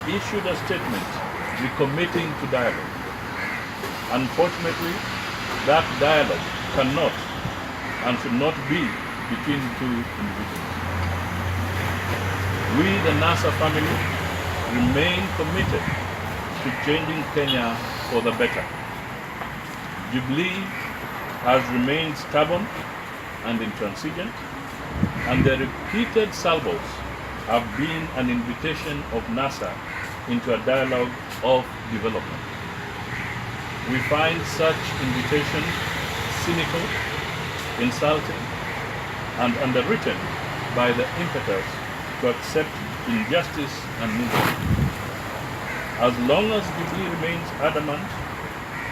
issued a statement recommitting to dialogue. Unfortunately, that dialogue cannot and should not be between two individuals. We, the NASA family, remain committed to changing Kenya for the better. Jubilee has remained stubborn and intransigent, and the repeated salvos have been an invitation of NASA into a dialogue of development. We find such invitation cynical, insulting, and underwritten by the impetus to accept injustice and move on. As long as Jubilee remains adamant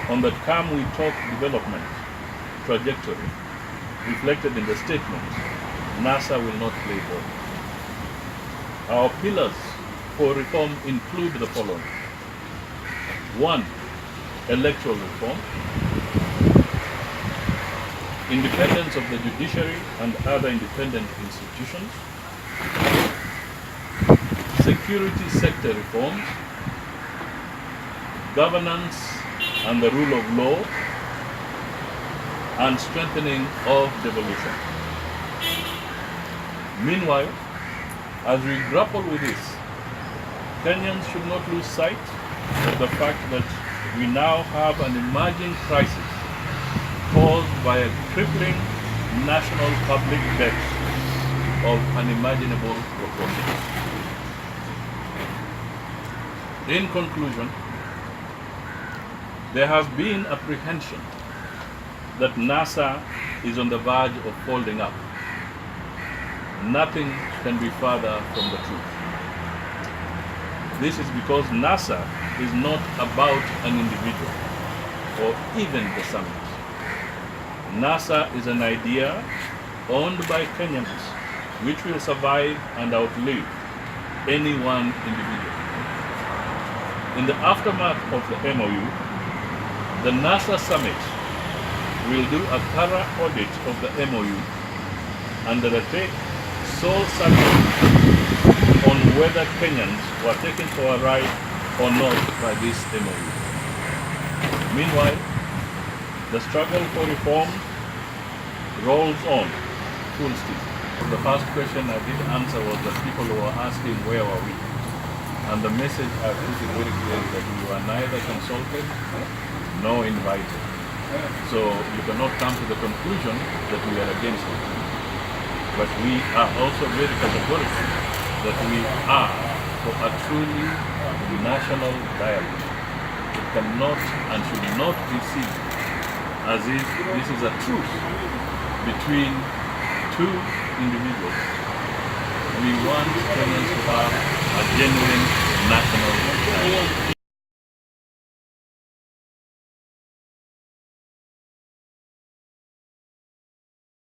on the Come We Talk development trajectory reflected in the statement, NASA will not play ball. Our pillars for reform include the following. 1. Electoral reform. Independence of the judiciary and other independent institutions. Security sector reforms. Governance and the rule of law. And strengthening of devolution. Meanwhile, as we grapple with this, Kenyans should not lose sight of the fact that we now have an emerging crisis caused by a crippling national public debt of unimaginable proportions. In conclusion, there has been apprehension that NASA is on the verge of folding up. Nothing can be further from the truth. This is because NASA is not about an individual or even the summit. NASA is an idea owned by Kenyans which will survive and outlive any one individual. In the aftermath of the MOU, the NASA summit will do a thorough audit of the MOU and undertake sole survey on whether Kenyans were taken for a ride or not by this MOU. Meanwhile, the struggle for reform rolls on full steam. The first question I did answer was that people were asking where were we, and the message I put it very clear that we were neither consulted nor invited. So you cannot come to the conclusion that we are against it. But we are also very categorical that we are for a truly national dialogue. It cannot and should not be seen as if this is a truce between two individuals. We want Kenyans to have a genuine national dialogue.